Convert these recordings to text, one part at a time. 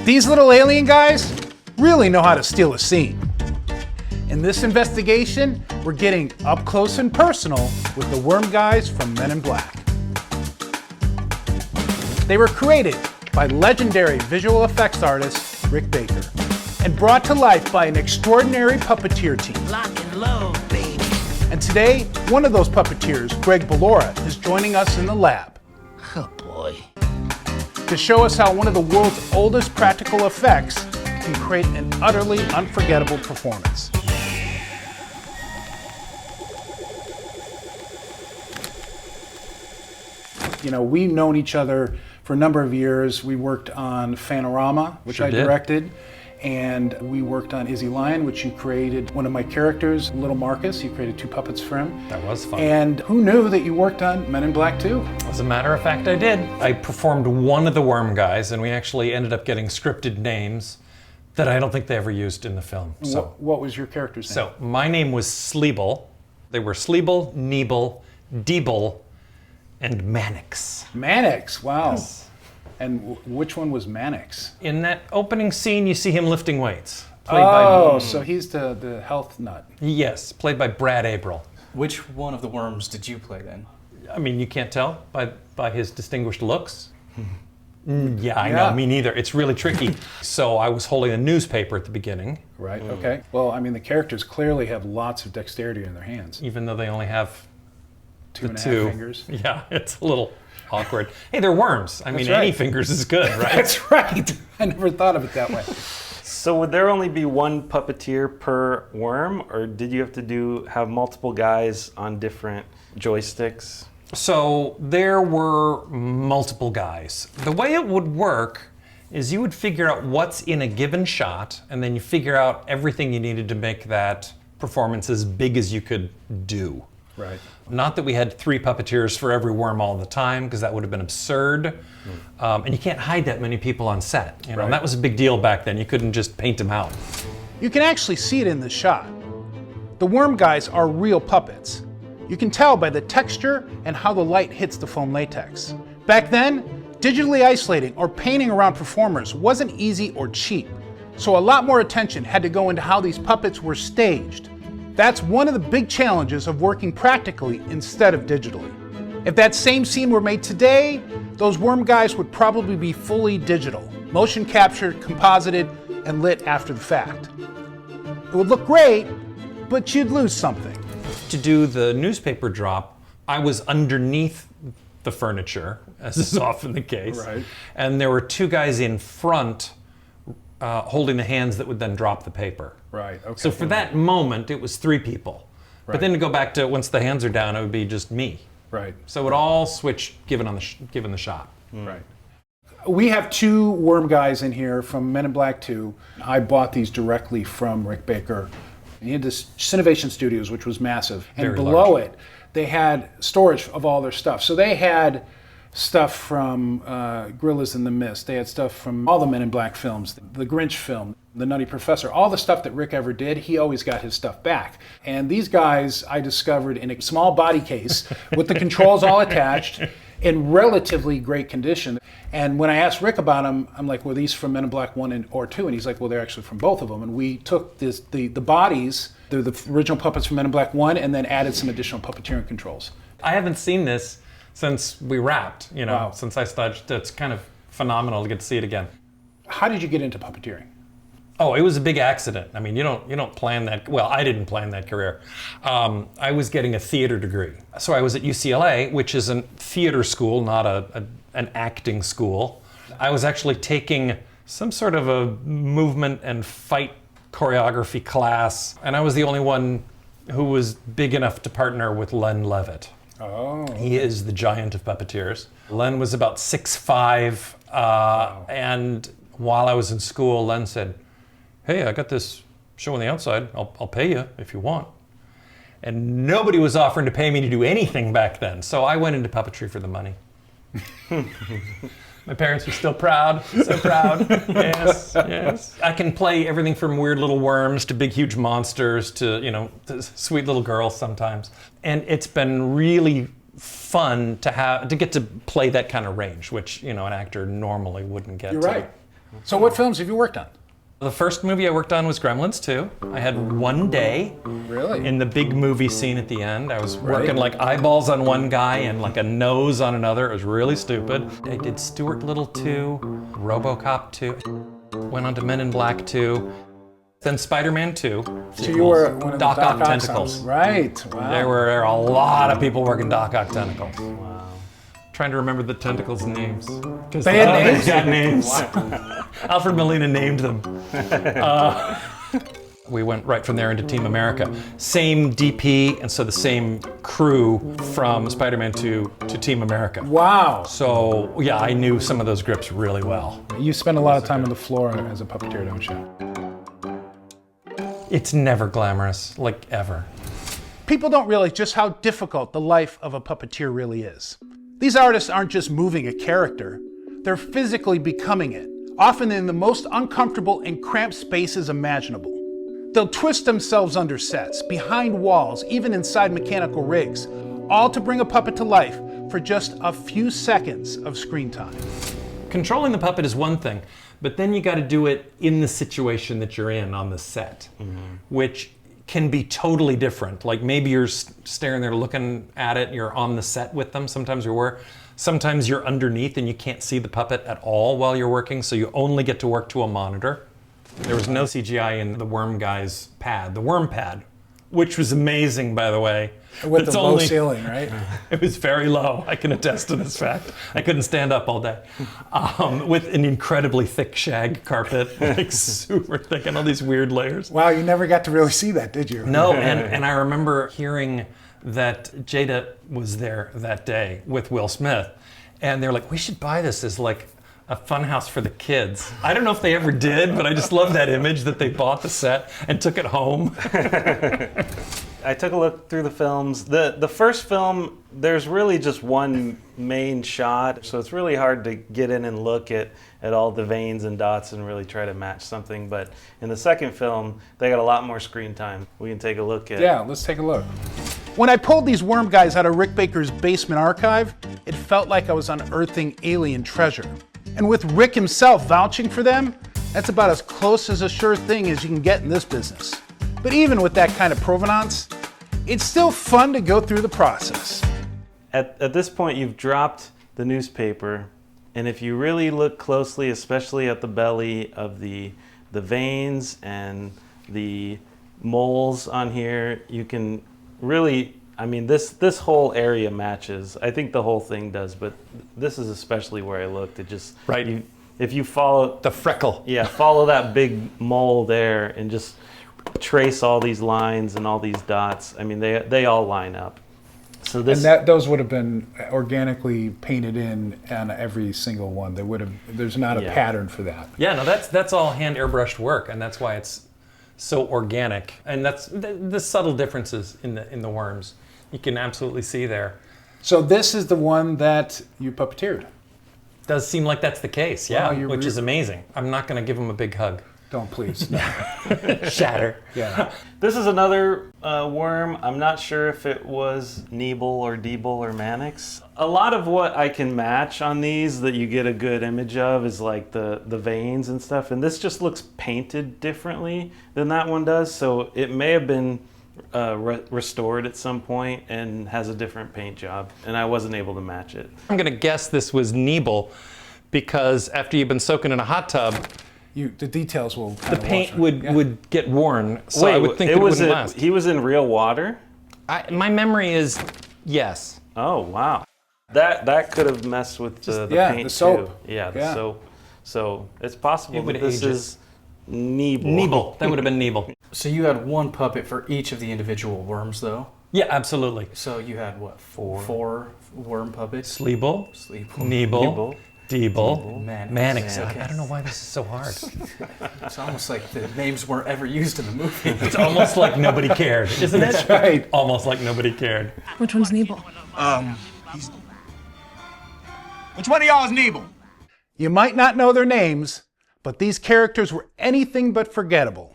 These little alien guys really know how to steal a scene. In this investigation, we're getting up close and personal with the worm guys from Men in Black. They were created by legendary visual effects artist Rick Baker and brought to life by an extraordinary puppeteer team. Lock and load, baby. And today, one of those puppeteers, Greg Ballora, is joining us in the lab. Oh boy. To show us how one of the world's oldest practical effects can create an utterly unforgettable performance. You know, we've known each other for a number of years. We worked on Fanorama, which I directed, and we worked on Izzy Lion, which you created one of my characters, Little Marcus. You created 2 puppets for him. That was fun. And who knew that you worked on Men in Black too? As a matter of fact, I did. I performed one of the worm guys, and we actually ended up getting scripted names that I don't think they ever used in the film. So, what was your character's name? So my name was Sleeble. They were Sleeble, Neeble, Deeble, and Mannix. Mannix, wow. Yes. And which one was Mannix? In that opening scene, you see him lifting weights. So he's the health nut. Yes, played by Brad Abril. Which one of the worms did you play then? I mean, you can't tell by his distinguished looks. Yeah, I know, me neither. It's really tricky. So I was holding a newspaper at the beginning. Right, okay. Well, I mean, the characters clearly have lots of dexterity in their hands. Even though they only have 2.5 fingers. Yeah, it's a little awkward. Hey, they're worms. I mean, any fingers is good, right? That's right. I never thought of it that way. So would there only be one puppeteer per worm, or did you have to have multiple guys on different joysticks? So there were multiple guys. The way it would work is you would figure out what's in a given shot, and then you figure out everything you needed to make that performance as big as you could do. Right. Not that we had 3 puppeteers for every worm all the time, because that would have been absurd. And you can't hide that many people on set. You know, and that was a big deal back then. You couldn't just paint them out. You can actually see it in the shot. The worm guys are real puppets. You can tell by the texture and how the light hits the foam latex. Back then, digitally isolating or painting around performers wasn't easy or cheap. So a lot more attention had to go into how these puppets were staged. That's one of the big challenges of working practically instead of digitally. If that same scene were made today, those worm guys would probably be fully digital, motion captured, composited, and lit after the fact. It would look great, but you'd lose something. To do the newspaper drop, I was underneath the furniture, as is often the case. Right. And there were 2 guys in front holding the hands that would then drop the paper. Right, okay. So for that moment, it was 3 people. Right. But then to go back to once the hands are down, it would be just me. Right. So it would all switch given the shot. Right. We have 2 worm guys in here from Men in Black 2. I bought these directly from Rick Baker. He had this Cinovation Studios, which was massive. And Very below large. it, they had storage of all their stuff. So they had stuff from Gorillas in the Mist. They had stuff from all the Men in Black films, the Grinch film, the Nutty Professor, all the stuff that Rick ever did, he always got his stuff back. And these guys I discovered in a small body case with the controls all attached in relatively great condition. And when I asked Rick about them, I'm like, were these from Men in Black 1 or 2? And he's like, well, they're actually from both of them. And we took the bodies, the original puppets from Men in Black 1, and then added some additional puppeteering controls. I haven't seen this since we wrapped, Wow. since I started. It's kind of phenomenal to get to see it again. How did you get into puppeteering? Oh, it was a big accident. I mean, you don't plan that. Well, I didn't plan that career. I was getting a theater degree. So I was at UCLA, which is a theater school, not an acting school. I was actually taking some sort of a movement and fight choreography class, and I was the only one who was big enough to partner with Len Levitt. Oh. He is the giant of puppeteers. Len was about 6'5", and while I was in school, Len said, hey, I got this show on the outside. I'll pay you if you want. And nobody was offering to pay me to do anything back then, so I went into puppetry for the money. My parents were still proud, so proud. Yes, yes. I can play everything from weird little worms to big, huge monsters to, to sweet little girls sometimes. And it's been really fun to get to play that kind of range, which, an actor normally wouldn't get You're to. right. So what films have you worked on? The first movie I worked on was Gremlins 2. I had one day Really? in the big movie scene at the end. I was working like eyeballs on one guy and like a nose on another. It was really stupid. I did Stuart Little 2, RoboCop 2, went on to Men in Black 2, then Spider-Man 2. So you were one of the Doc Ock Ock Tentacles. sons. Right. Wow. There were a lot of people working Doc Ock Tentacles. Wow. Trying to remember the tentacles' names. They had names? They got names. Alfred Molina named them. We went right from there into Team America. Same DP, and so the same crew from Spider-Man 2 to Team America. Wow. So yeah, I knew some of those grips really well. You spend a lot of time on the floor as a puppeteer, don't you? It's never glamorous, like ever. People don't realize just how difficult the life of a puppeteer really is. These artists aren't just moving a character, they're physically becoming it, often in the most uncomfortable and cramped spaces imaginable. They'll twist themselves under sets, behind walls, even inside mechanical rigs, all to bring a puppet to life for just a few seconds of screen time. Controlling the puppet is one thing, but then you got to do it in the situation that you're in on the set, which can be totally different. Like maybe you're staring there looking at it, you're on the set with them, sometimes you were. Sometimes you're underneath and you can't see the puppet at all while you're working, so you only get to work to a monitor. There was no CGI in the worm guy's pad, the worm pad, which was amazing, by the way. With the low ceiling, right? It was very low. I can attest to this fact. I couldn't stand up all day. With an incredibly thick shag carpet, like super thick, and all these weird layers. Wow, you never got to really see that, did you? No, and I remember hearing that Jada was there that day with Will Smith, and they're like, we should buy this as like a fun house for the kids. I don't know if they ever did, but I just love that image that they bought the set and took it home. I took a look through the films. The first film, there's really just one main shot, so it's really hard to get in and look at all the veins and dots and really try to match something. But in the second film, they got a lot more screen time. We can take a look at. Yeah, let's take a look. When I pulled these worm guys out of Rick Baker's basement archive, it felt like I was unearthing alien treasure. And with Rick himself vouching for them, that's about as close as a sure thing as you can get in this business. But even with that kind of provenance, it's still fun to go through the process. At this point, you've dropped the newspaper, and if you really look closely, especially at the belly of the veins and the moles on here, you can really, I mean, this whole area matches. I think the whole thing does, but this is especially where I looked. It just, Right. If you follow The freckle. yeah, follow that big mole there and just trace all these lines and all these dots. I mean, they all line up. So this, And those would have been organically painted in on every single one. There's not a Yeah. pattern for that. Yeah, no, that's all hand airbrushed work, and that's why it's so organic. And that's the subtle differences in the worms. You can absolutely see there. So this is the one that you puppeteered. Does seem like that's the case, yeah, Wow, which is amazing. I'm not going to give him a big hug. Don't please. Shatter. Yeah. this is another worm. I'm not sure if it was Nebel or Diebel or Mannix. A lot of what I can match on these that you get a good image of is like the veins and stuff. And this just looks painted differently than that one does. So it may have been restored at some point and has a different paint job. And I wasn't able to match it. I'm going to guess this was Nebel because after you've been soaking in a hot tub, The details will the paint would get worn. So I would think it it was wouldn't last. he was in real water? My memory is yes. Oh, wow. That could have messed with the paint the soap. too. Yeah, the Yeah. soap. So it's possible It would that this age it. is Nebel. Nebel. That would have been Nebel. So you had one puppet for each of the individual worms, though? Yeah, absolutely. So you had, what, four worm puppets? Sleeble, Sleep. Nebel, Diebel, Mannix. Mannix. Okay. I don't know why this is so hard. It's almost like the names weren't ever used in the movie. It's almost like nobody cared, isn't it? That's right. Almost like nobody cared. Which one's Nebel? Which one of y'all is Nebel? You might not know their names, but these characters were anything but forgettable.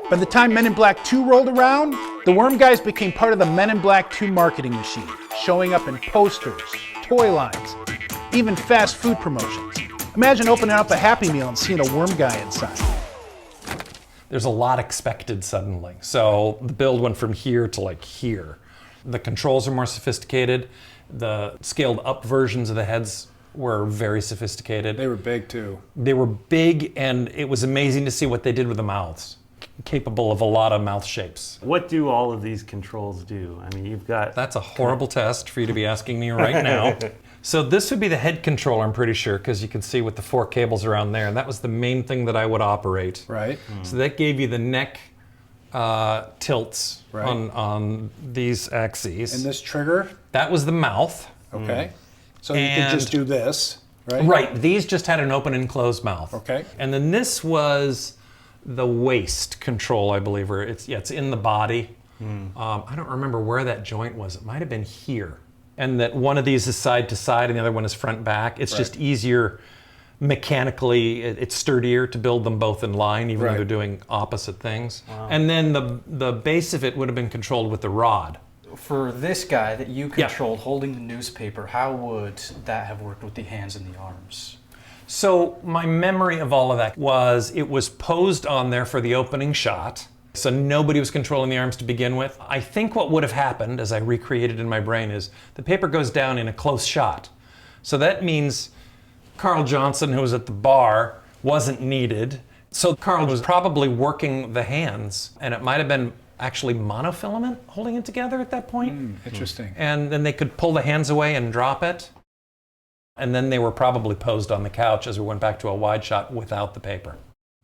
By the time Men in Black 2 rolled around, the Worm Guys became part of the Men in Black 2 marketing machine, showing up in posters, toy lines, even fast food promotions. Imagine opening up a Happy Meal and seeing a worm guy inside. There's a lot expected suddenly. So the build went from here to like here. The controls are more sophisticated. The scaled up versions of the heads were very sophisticated. They were big too. They were big, and it was amazing to see what they did with the mouths. Capable of a lot of mouth shapes. What do all of these controls do? I mean, you've got... That's a horrible test for you to be asking me right now. So this would be the head controller, I'm pretty sure, because you can see with the 4 cables around there, and that was the main thing that I would operate. Right. So that gave you the neck tilts Right. on these axes. And this trigger? That was the mouth. Okay. So you could just do this, right? Right, these just had an open and closed mouth. Okay. And then this was the waist control, I believe, or it's in the body. I don't remember where that joint was. It might have been here. And that one of these is side to side and the other one is front back. It's just easier mechanically, it's sturdier to build them both in line, even though they're doing opposite things. Wow. And then the base of it would have been controlled with the rod. For this guy that you controlled holding the newspaper, how would that have worked with the hands and the arms? So my memory of all of that was it was posed on there for the opening shot. So nobody was controlling the arms to begin with. I think what would have happened, as I recreated in my brain, is the paper goes down in a close shot. So that means Carl Johnson, who was at the bar, wasn't needed. So Carl was probably working the hands, and it might have been actually monofilament holding it together at that point. Interesting. And then they could pull the hands away and drop it. And then they were probably posed on the couch as we went back to a wide shot without the paper.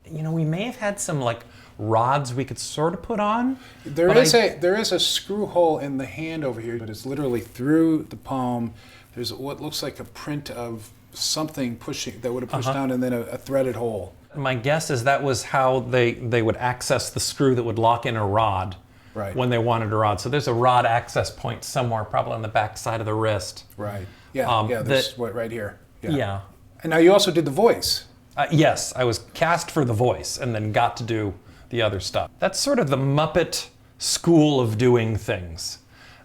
You know, we may have had some like rods we could sort of put on. There is a screw hole in the hand over here, but it's literally through the palm. There's what looks like a print of something pushing that would have pushed down, and then a threaded hole. My guess is that was how they would access the screw that would lock in a rod when they wanted a rod. So there's a rod access point somewhere, probably on the back side of the wrist. Right. Yeah. There's right here. Yeah. And now you also did the voice. Yes, I was cast for the voice and then got to do the other stuff. That's sort of the Muppet school of doing things,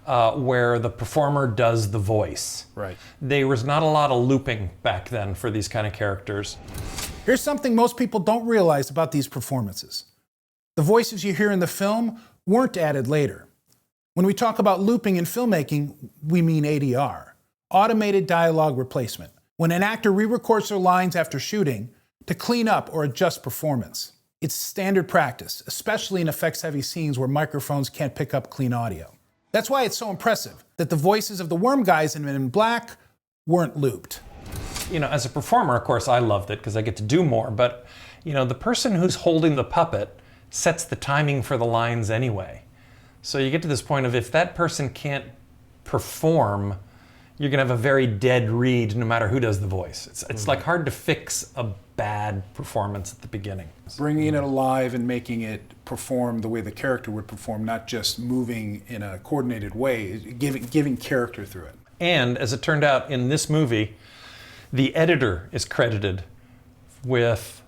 where the performer does the voice. Right. There was not a lot of looping back then for these kind of characters. Here's something most people don't realize about these performances. The voices you hear in the film weren't added later. When we talk about looping in filmmaking, we mean ADR, automated dialogue replacement, when an actor re-records their lines after shooting to clean up or adjust performance. It's standard practice, especially in effects-heavy scenes where microphones can't pick up clean audio. That's why it's so impressive that the voices of the worm guys in Men in Black weren't looped. You know, as a performer, of course, I loved it because I get to do more, but, you know, the person who's holding the puppet sets the timing for the lines anyway. So you get to this point of if that person can't perform, you're going to have a very dead read no matter who does the voice. It's like hard to fix a bad performance at the beginning. Bringing it alive and making it perform the way the character would perform, not just moving in a coordinated way, giving character through it. And as it turned out in this movie, the editor is credited with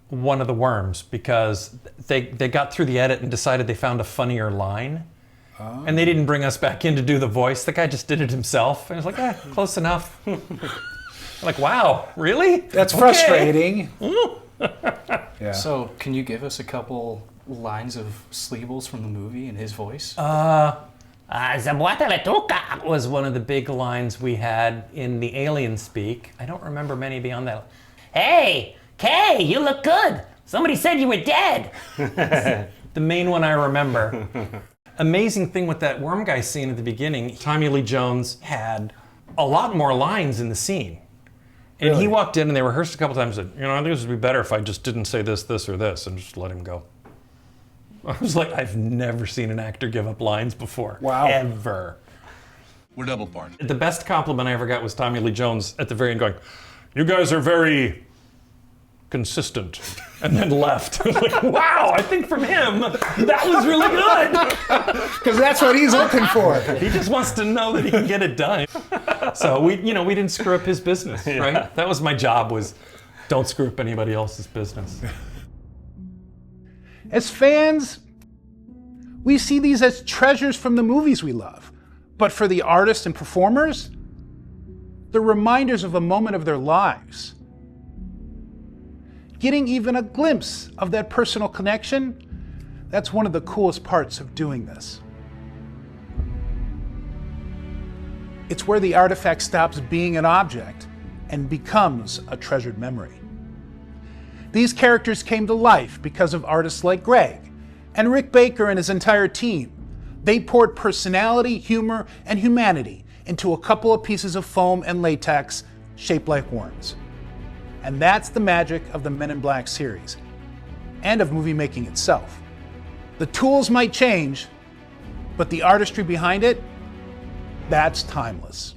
one of the worms because they got through the edit and decided they found a funnier line. And they didn't bring us back in to do the voice. The guy just did it himself. And I was like, close enough. Like, wow, really? That's frustrating. Yeah. So, can you give us a couple lines of Sleebles from the movie in his voice? Zabuata was one of the big lines we had in the alien speak. I don't remember many beyond that. Hey, Kay, you look good. Somebody said you were dead. The main one I remember. Amazing thing with that worm guy scene at the beginning, Tommy Lee Jones had a lot more lines in the scene. And he walked in and they rehearsed a couple times and said, you know, I think this would be better if I just didn't say this, this, or this, and just let him go. I was like, I've never seen an actor give up lines before. Wow. Ever. We're double parted. The best compliment I ever got was Tommy Lee Jones at the very end going, you guys are very consistent, and then left. I was like, wow, I think from him, that was really good. Because that's what he's looking for. He just wants to know that he can get it done. So we didn't screw up his business, right? That was my job, was don't screw up anybody else's business. As fans, we see these as treasures from the movies we love. But for the artists and performers, they're reminders of a moment of their lives. getting even a glimpse of that personal connection, that's one of the coolest parts of doing this. It's where the artifact stops being an object and becomes a treasured memory. These characters came to life because of artists like Greg and Rick Baker and his entire team. They poured personality, humor, and humanity into a couple of pieces of foam and latex shaped like worms. And that's the magic of the Men in Black series, and of movie making itself. The tools might change, but the artistry behind it, that's timeless.